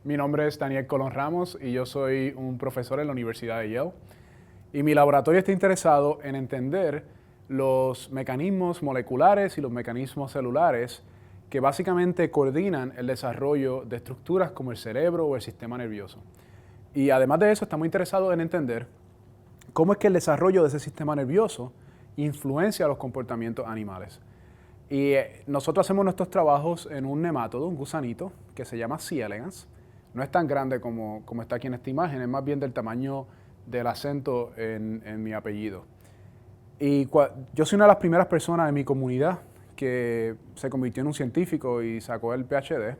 Mi nombre es Daniel Colón Ramos y yo soy un profesor en la Universidad de Yale. Y mi laboratorio está interesado en entender los mecanismos moleculares y los mecanismos celulares que básicamente coordinan el desarrollo de estructuras como el cerebro o el sistema nervioso. Y además de eso, estamos interesados en entender cómo es que el desarrollo de ese sistema nervioso influencia los comportamientos animales. Y nosotros hacemos nuestros trabajos en un nemátodo, un gusanito, que se llama C. elegans. No es tan grande como está aquí en esta imagen, es más bien del tamaño del acento en mi apellido. Y yo soy una de las primeras personas en mi comunidad que se convirtió en un científico y sacó el PhD.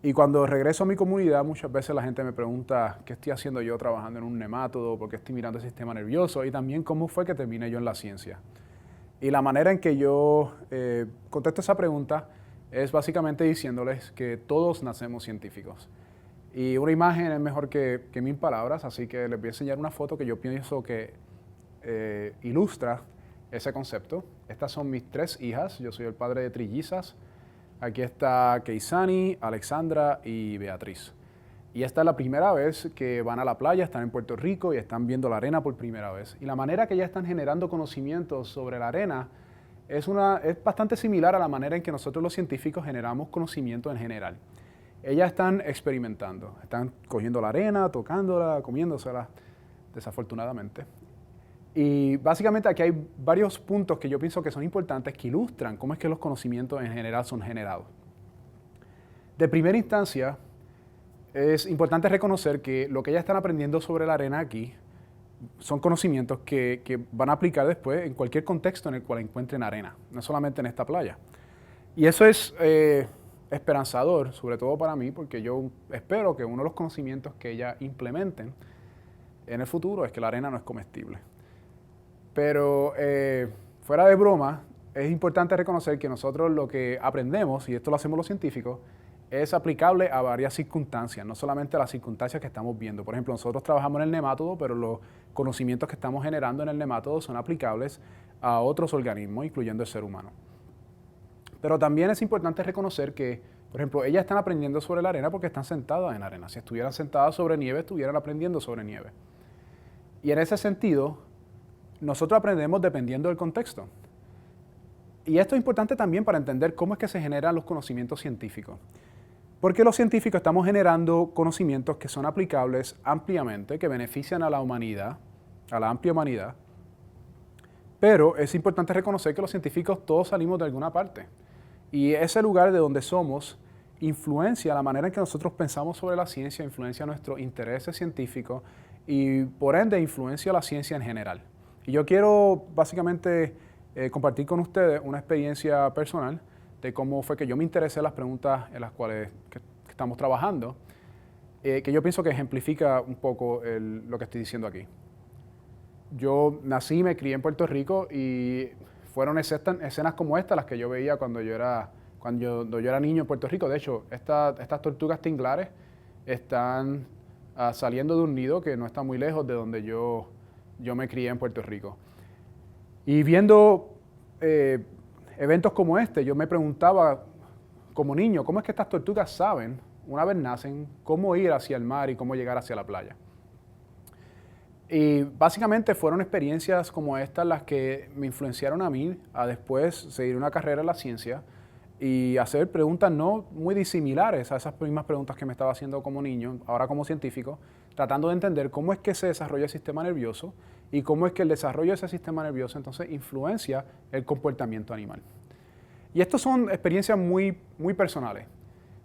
Y cuando regreso a mi comunidad, muchas veces la gente me pregunta qué estoy haciendo yo trabajando en un nemátodo, por qué estoy mirando el sistema nervioso y también cómo fue que terminé yo en la ciencia. Y la manera en que yo contesto esa pregunta es básicamente diciéndoles que todos nacemos científicos. Y una imagen es mejor que 1000 palabras, así que les voy a enseñar una foto que yo pienso que ilustra ese concepto. Estas son mis 3 hijas, yo soy el padre de trillizas. Aquí está Keisani, Alexandra y Beatriz. Y esta es la primera vez que van a la playa, están en Puerto Rico y están viendo la arena por primera vez. Y la manera que ellas están generando conocimientos sobre la arena es bastante similar a la manera en que nosotros los científicos generamos conocimiento en general. Ellas están experimentando, están cogiendo la arena, tocándola, comiéndosela, desafortunadamente. Y básicamente aquí hay varios puntos que yo pienso que son importantes que ilustran cómo es que los conocimientos en general son generados. De primera instancia, es importante reconocer que lo que ellas están aprendiendo sobre la arena aquí son conocimientos que van a aplicar después en cualquier contexto en el cual encuentren arena, no solamente en esta playa. Y eso es esperanzador, sobre todo para mí, porque yo espero que uno de los conocimientos que ellas implementen en el futuro es que la arena no es comestible. Pero fuera de broma, es importante reconocer que nosotros lo que aprendemos, y esto lo hacemos los científicos, es aplicable a varias circunstancias, no solamente a las circunstancias que estamos viendo. Por ejemplo, nosotros trabajamos en el nemátodo, pero los conocimientos que estamos generando en el nemátodo son aplicables a otros organismos, incluyendo el ser humano. Pero también es importante reconocer que, por ejemplo, ellas están aprendiendo sobre la arena porque están sentadas en arena. Si estuvieran sentadas sobre nieve, estuvieran aprendiendo sobre nieve. Y en ese sentido, nosotros aprendemos dependiendo del contexto. Y esto es importante también para entender cómo es que se generan los conocimientos científicos. Porque los científicos estamos generando conocimientos que son aplicables ampliamente, que benefician a la humanidad, a la amplia humanidad. Pero es importante reconocer que los científicos todos salimos de alguna parte. Y ese lugar de donde somos influencia la manera en que nosotros pensamos sobre la ciencia, influencia nuestros intereses científicos y por ende influencia la ciencia en general. Y yo quiero básicamente compartir con ustedes una experiencia personal de cómo fue que yo me interesé en las preguntas en las cuales que estamos trabajando, que yo pienso que ejemplifica un poco lo que estoy diciendo aquí. Yo nací y me crié en Puerto Rico y fueron escenas como estas las que yo veía cuando yo era niño en Puerto Rico. De hecho, estas tortugas tinglares están saliendo de un nido que no está muy lejos de donde yo me crié en Puerto Rico. Y viendo eventos como este, yo me preguntaba como niño, ¿cómo es que estas tortugas saben, una vez nacen, cómo ir hacia el mar y cómo llegar hacia la playa? Y básicamente fueron experiencias como estas las que me influenciaron a mí a después seguir una carrera en la ciencia y hacer preguntas no muy disimilares a esas mismas preguntas que me estaba haciendo como niño, ahora como científico, tratando de entender cómo es que se desarrolla el sistema nervioso y cómo es que el desarrollo de ese sistema nervioso entonces influencia el comportamiento animal. Y estas son experiencias muy, muy personales,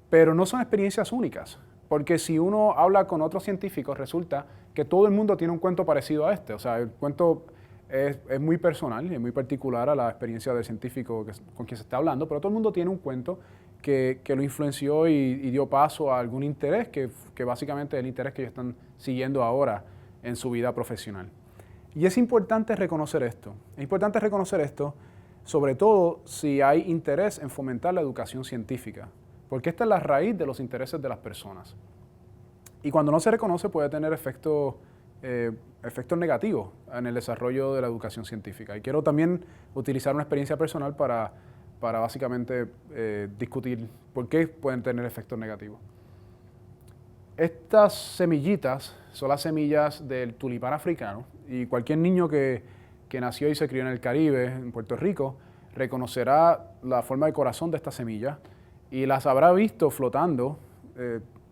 pero no son experiencias únicas, porque si uno habla con otros científicos resulta que todo el mundo tiene un cuento parecido a este. O sea, el cuento es muy personal, es muy particular a la experiencia del científico con quien se está hablando, pero todo el mundo tiene un cuento que lo influenció y dio paso a algún interés que básicamente es el interés que ellos están siguiendo ahora en su vida profesional. Y es importante reconocer esto. Es importante reconocer esto, sobre todo si hay interés en fomentar la educación científica, porque esta es la raíz de los intereses de las personas. Y cuando no se reconoce puede tener efectos negativos en el desarrollo de la educación científica. Y quiero también utilizar una experiencia personal para básicamente discutir por qué pueden tener efectos negativos. Estas semillitas son las semillas del tulipán africano y cualquier niño que nació y se crió en el Caribe, en Puerto Rico, reconocerá la forma de corazón de esta semilla y las habrá visto flotando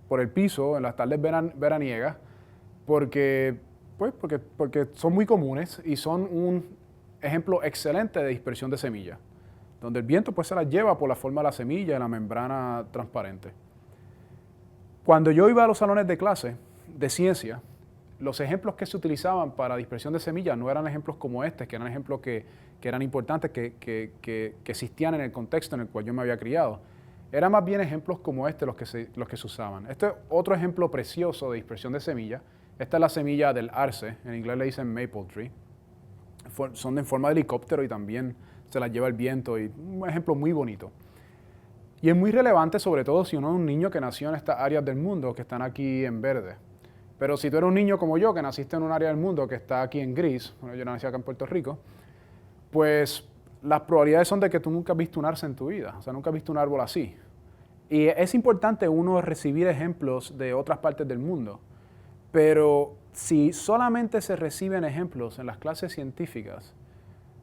por el piso en las tardes veraniegas porque son muy comunes y son un ejemplo excelente de dispersión de semillas, donde el viento pues se las lleva por la forma de la semilla y la membrana transparente. Cuando yo iba a los salones de clase de ciencia, los ejemplos que se utilizaban para dispersión de semillas no eran ejemplos como este, que eran ejemplos que eran importantes, que existían en el contexto en el cual yo me había criado. Eran más bien ejemplos como este los que se usaban. Este es otro ejemplo precioso de dispersión de semillas. Esta es la semilla del arce, en inglés le dicen maple tree. Son en forma de helicóptero y también se las lleva el viento, y un ejemplo muy bonito. Y es muy relevante, sobre todo si uno es un niño que nació en estas áreas del mundo que están aquí en verde. Pero si tú eres un niño como yo, que naciste en un área del mundo que está aquí en gris, bueno, yo nací acá en Puerto Rico, pues las probabilidades son de que tú nunca has visto un arce en tu vida, o sea, nunca has visto un árbol así. Y es importante uno recibir ejemplos de otras partes del mundo, pero si solamente se reciben ejemplos en las clases científicas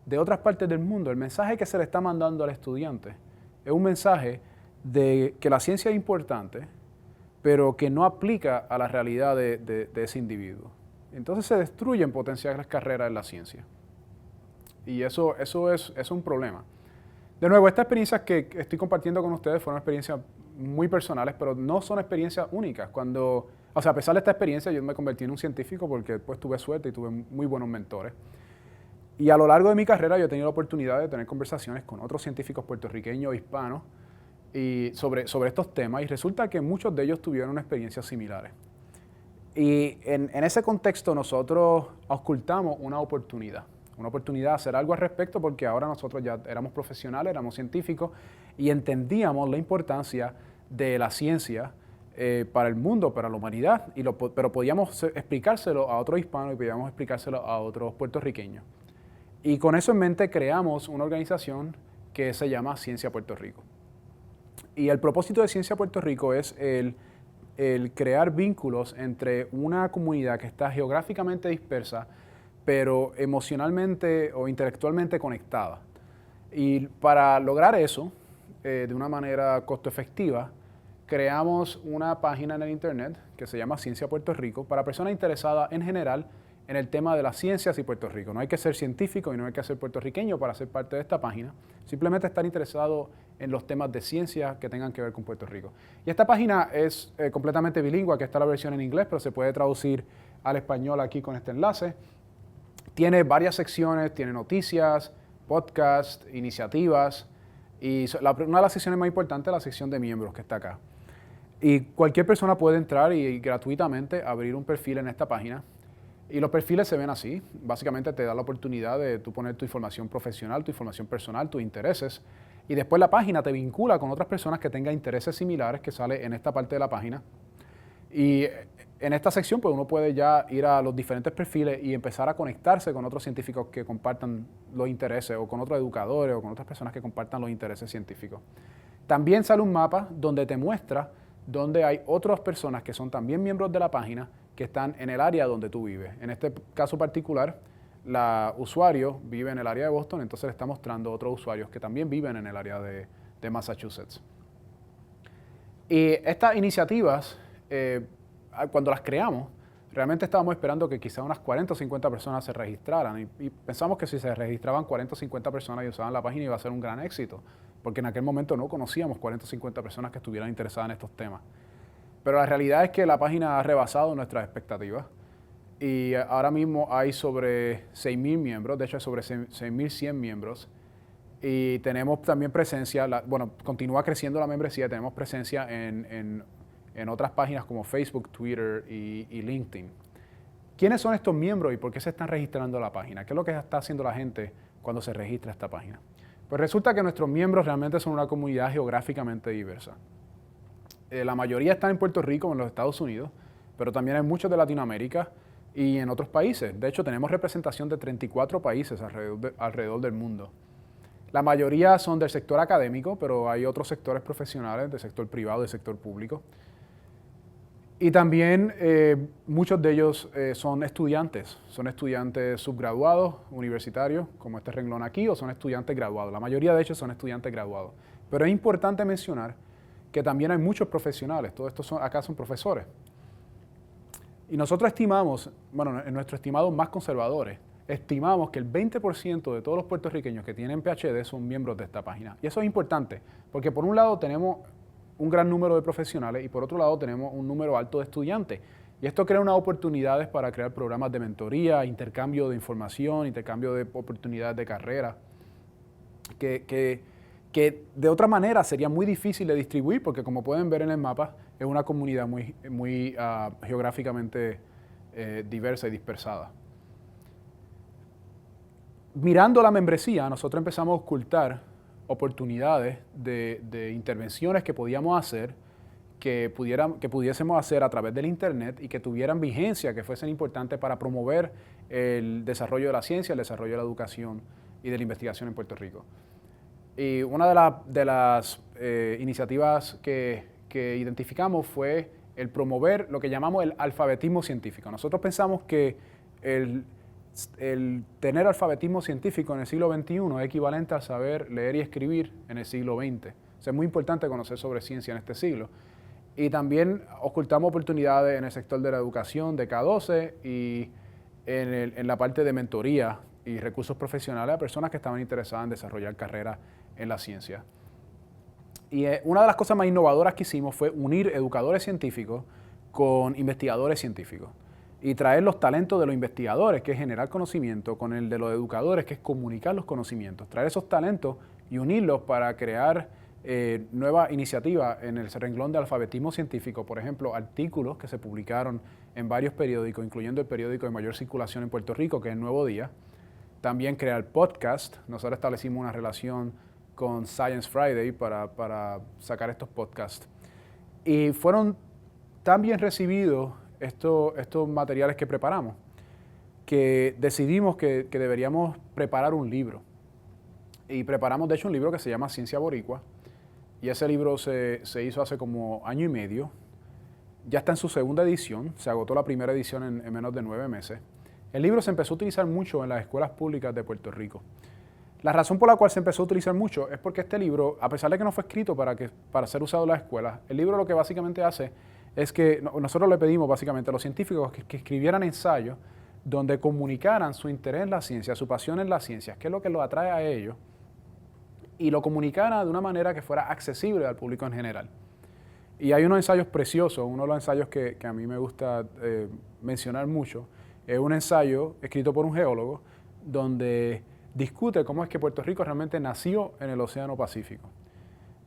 de otras partes del mundo, el mensaje que se le está mandando al estudiante es un mensaje de que la ciencia es importante, pero que no aplica a la realidad de ese individuo. Entonces se destruyen potenciales carreras en la ciencia. Y eso es un problema. De nuevo, estas experiencias que estoy compartiendo con ustedes fueron experiencias muy personales, pero no son experiencias únicas. A pesar de esta experiencia, yo me convertí en un científico porque después tuve suerte y tuve muy buenos mentores. Y a lo largo de mi carrera yo he tenido la oportunidad de tener conversaciones con otros científicos puertorriqueños, hispanos, y sobre estos temas, y resulta que muchos de ellos tuvieron experiencias similares. Y en ese contexto nosotros auscultamos una oportunidad de hacer algo al respecto, porque ahora nosotros ya éramos profesionales, éramos científicos, y entendíamos la importancia de la ciencia para el mundo, para la humanidad, pero podíamos explicárselo a otros hispanos y podíamos explicárselo a otros puertorriqueños. Y con eso en mente creamos una organización que se llama Ciencia Puerto Rico. Y el propósito de Ciencia Puerto Rico es el crear vínculos entre una comunidad que está geográficamente dispersa, pero emocionalmente o intelectualmente conectada. Y para lograr eso, de una manera costo efectiva, creamos una página en el internet que se llama Ciencia Puerto Rico para personas interesadas en general en el tema de las ciencias y Puerto Rico. No hay que ser científico y no hay que ser puertorriqueño para ser parte de esta página. Simplemente estar interesado en los temas de ciencia que tengan que ver con Puerto Rico. Y esta página es completamente bilingüe. Aquí está la versión en inglés, pero se puede traducir al español aquí con este enlace. Tiene varias secciones, tiene noticias, podcasts, iniciativas. Y una de las secciones más importantes es la sección de miembros que está acá. Y cualquier persona puede entrar y gratuitamente abrir un perfil en esta página. Y los perfiles se ven así. Básicamente te da la oportunidad de tú poner tu información profesional, tu información personal, tus intereses. Y después la página te vincula con otras personas que tengan intereses similares, que sale en esta parte de la página. Y en esta sección pues uno puede ya ir a los diferentes perfiles y empezar a conectarse con otros científicos que compartan los intereses, o con otros educadores, o con otras personas que compartan los intereses científicos. También sale un mapa donde te muestra donde hay otras personas que son también miembros de la página que están en el área donde tú vives. En este caso particular, la usuario vive en el área de Boston, entonces le está mostrando otros usuarios que también viven en el área de Massachusetts. Y estas iniciativas, cuando las creamos, realmente estábamos esperando que quizá unas 40 o 50 personas se registraran, y pensamos que si se registraban 40 o 50 personas y usaban la página iba a ser un gran éxito, porque en aquel momento no conocíamos 40 o 50 personas que estuvieran interesadas en estos temas. Pero la realidad es que la página ha rebasado nuestras expectativas y ahora mismo hay sobre 6,000 miembros, de hecho hay sobre 6,100 miembros, y tenemos también presencia, continúa creciendo la membresía, tenemos presencia en otras páginas como Facebook, Twitter y LinkedIn. ¿Quiénes son estos miembros y por qué se están registrando a la página? ¿Qué es lo que está haciendo la gente cuando se registra a esta página? Pues resulta que nuestros miembros realmente son una comunidad geográficamente diversa. La mayoría están en Puerto Rico, en los Estados Unidos, pero también hay muchos de Latinoamérica y en otros países. De hecho, tenemos representación de 34 países alrededor del mundo. La mayoría son del sector académico, pero hay otros sectores profesionales, del sector privado y del sector público. Y también muchos de ellos son estudiantes subgraduados, universitarios, como este renglón aquí, o son estudiantes graduados. La mayoría de ellos son estudiantes graduados. Pero es importante mencionar que también hay muchos profesionales, todos estos acá son profesores. Y nosotros estimamos, bueno, en nuestros estimados más conservadores, estimamos que el 20% de todos los puertorriqueños que tienen PhD son miembros de esta página. Y eso es importante, porque por un lado tenemos un gran número de profesionales y por otro lado tenemos un número alto de estudiantes. Y esto crea unas oportunidades para crear programas de mentoría, intercambio de información, intercambio de oportunidades de carrera, que de otra manera sería muy difícil de distribuir porque como pueden ver en el mapa es una comunidad muy geográficamente diversa y dispersada. Mirando la membresía, nosotros empezamos a ocultar oportunidades de intervenciones que podíamos hacer, que pudiésemos hacer a través del Internet y que tuvieran vigencia, que fuesen importantes para promover el desarrollo de la ciencia, el desarrollo de la educación y de la investigación en Puerto Rico. Y una de las iniciativas que identificamos fue el promover lo que llamamos el alfabetismo científico. Nosotros pensamos que el tener alfabetismo científico en el siglo XXI es equivalente a saber leer y escribir en el siglo XX. O sea, es muy importante conocer sobre ciencia en este siglo. Y también ocultamos oportunidades en el sector de la educación de K12 y en la parte de mentoría y recursos profesionales a personas que estaban interesadas en desarrollar carreras en la ciencia. Y una de las cosas más innovadoras que hicimos fue unir educadores científicos con investigadores científicos y traer los talentos de los investigadores, que es generar conocimiento, con el de los educadores, que es comunicar los conocimientos. Traer esos talentos y unirlos para crear nuevas iniciativas en el renglón de alfabetismo científico. Por ejemplo, artículos que se publicaron en varios periódicos, incluyendo el periódico de mayor circulación en Puerto Rico, que es El Nuevo Día. También crear podcast. Nosotros establecimos una relación con Science Friday para sacar estos podcasts. Y fueron tan bien recibidos estos materiales que preparamos, que decidimos que deberíamos preparar un libro. Y preparamos, de hecho, un libro que se llama Ciencia Boricua. Y ese libro se hizo hace como año y medio. Ya está en su segunda edición. Se agotó la primera edición en menos de 9 meses. El libro se empezó a utilizar mucho en las escuelas públicas de Puerto Rico. La razón por la cual se empezó a utilizar mucho es porque este libro, a pesar de que no fue escrito para ser usado en las escuelas, el libro lo que básicamente hace es que nosotros le pedimos básicamente a los científicos que escribieran ensayos donde comunicaran su interés en la ciencia, su pasión en la ciencia, qué es lo que los atrae a ellos, y lo comunicaran de una manera que fuera accesible al público en general. Y hay unos ensayos preciosos. Uno de los ensayos que a mí me gusta mencionar mucho es un ensayo escrito por un geólogo donde discute cómo es que Puerto Rico realmente nació en el Océano Pacífico.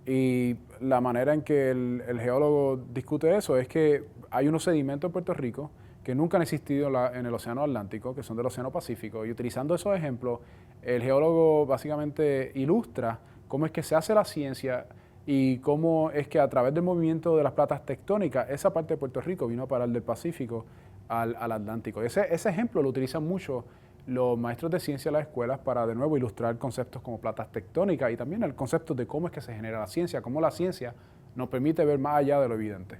Y la manera en que el geólogo discute eso es que hay unos sedimentos en Puerto Rico que nunca han existido en el Océano Atlántico, que son del Océano Pacífico. Y utilizando esos ejemplos, el geólogo básicamente ilustra cómo es que se hace la ciencia y cómo es que a través del movimiento de las placas tectónicas, esa parte de Puerto Rico vino a parar del Pacífico al Atlántico. Ese ejemplo lo utilizan mucho los maestros de ciencia de las escuelas para de nuevo ilustrar conceptos como placas tectónicas y también el concepto de cómo es que se genera la ciencia, cómo la ciencia nos permite ver más allá de lo evidente.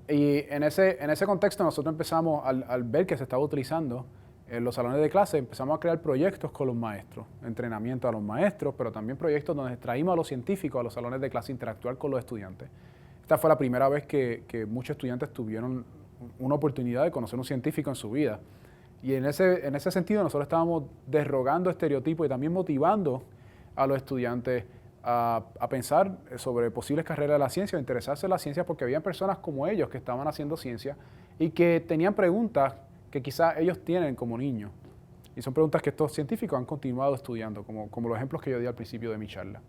Y en ese contexto nosotros empezamos, al ver que se estaba utilizando en los salones de clase, empezamos a crear proyectos con los maestros, entrenamiento a los maestros, pero también proyectos donde traímos a los científicos a los salones de clase a interactuar con los estudiantes. Esta fue la primera vez que muchos estudiantes tuvieron una oportunidad de conocer un científico en su vida. Y en ese sentido nosotros estábamos derrogando estereotipos y también motivando a los estudiantes a pensar sobre posibles carreras de la ciencia, a interesarse en la ciencia, porque había personas como ellos que estaban haciendo ciencia y que tenían preguntas que quizás ellos tienen como niños. Y son preguntas que estos científicos han continuado estudiando, como los ejemplos que yo di al principio de mi charla.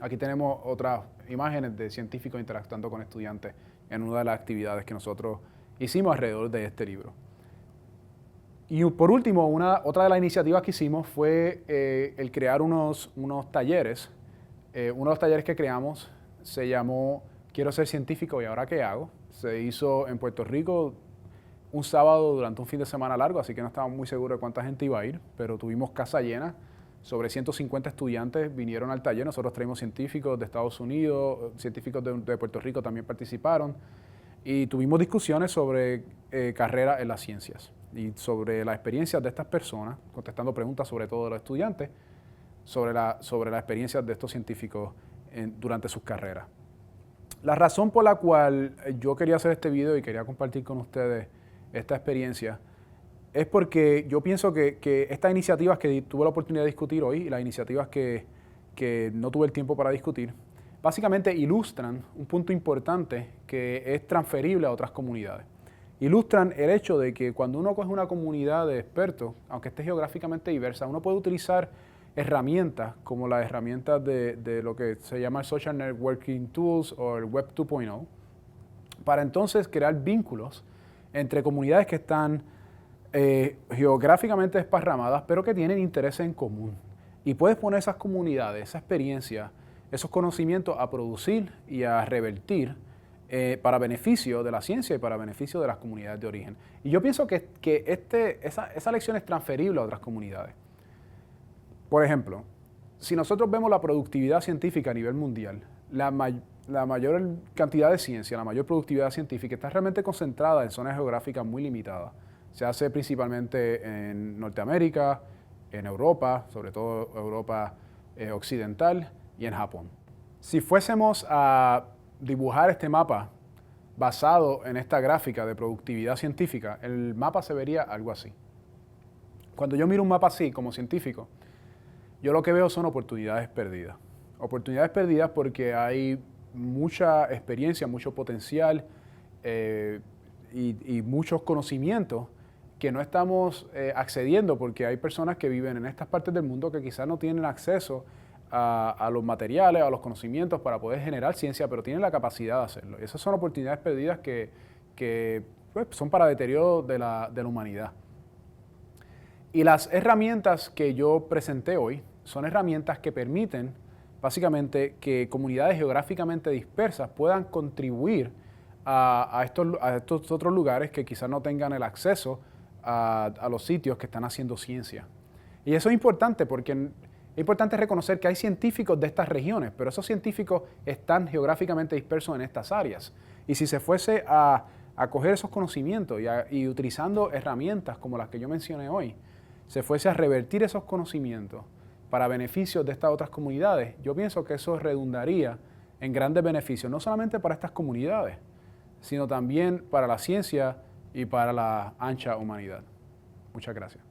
Aquí tenemos otras imágenes de científicos interactuando con estudiantes en una de las actividades que nosotros hicimos alrededor de este libro. Y por último, otra de las iniciativas que hicimos fue el crear unos talleres. Uno de los talleres que creamos se llamó Quiero ser científico y ahora qué hago. Se hizo en Puerto Rico un sábado durante un fin de semana largo, así que no estábamos muy seguros de cuánta gente iba a ir, pero tuvimos casa llena. Sobre 150 estudiantes vinieron al taller. Nosotros traímos científicos de Estados Unidos, científicos de Puerto Rico también participaron. y tuvimos discusiones sobre carreras en las ciencias y sobre las experiencias de estas personas, contestando preguntas sobre todo de los estudiantes, sobre las experiencias de estos científicos durante sus carreras. La razón por la cual yo quería hacer este video y quería compartir con ustedes esta experiencia es porque yo pienso que estas iniciativas que tuve la oportunidad de discutir hoy y las iniciativas que no tuve el tiempo para discutir, básicamente ilustran un punto importante que es transferible a otras comunidades. Ilustran el hecho de que cuando uno coge una comunidad de expertos, aunque esté geográficamente diversa, uno puede utilizar herramientas como las herramientas de lo que se llama el Social Networking Tools o el Web 2.0 para entonces crear vínculos entre comunidades que están geográficamente desparramadas pero que tienen intereses en común. Y puedes poner esas comunidades, esa experiencia, esos conocimientos a producir y a revertir para beneficio de la ciencia y para beneficio de las comunidades de origen. Y yo pienso que esa lección es transferible a otras comunidades. Por ejemplo, si nosotros vemos la productividad científica a nivel mundial, la mayor cantidad de ciencia, la mayor productividad científica está realmente concentrada en zonas geográficas muy limitadas. Se hace principalmente en Norteamérica, en Europa, sobre todo Europa occidental y en Japón. Si fuésemos a dibujar este mapa basado en esta gráfica de productividad científica, el mapa se vería algo así. Cuando yo miro un mapa así como científico, yo lo que veo son oportunidades perdidas. Oportunidades perdidas porque hay mucha experiencia, mucho potencial y muchos conocimientos que no estamos accediendo porque hay personas que viven en estas partes del mundo que quizás no tienen acceso a los materiales, a los conocimientos para poder generar ciencia, pero tienen la capacidad de hacerlo. Y esas son oportunidades perdidas que pues, son para deterioro de la humanidad. Y las herramientas que yo presenté hoy son herramientas que permiten básicamente que comunidades geográficamente dispersas puedan contribuir a estos otros lugares que quizás no tengan el acceso a los sitios que están haciendo ciencia. Y eso es importante porque es importante reconocer que hay científicos de estas regiones, pero esos científicos están geográficamente dispersos en estas áreas. Y si se fuese a coger esos conocimientos y utilizando herramientas como las que yo mencioné hoy, se fuese a revertir esos conocimientos para beneficios de estas otras comunidades, yo pienso que eso redundaría en grandes beneficios, no solamente para estas comunidades, sino también para la ciencia y para la ancha humanidad. Muchas gracias.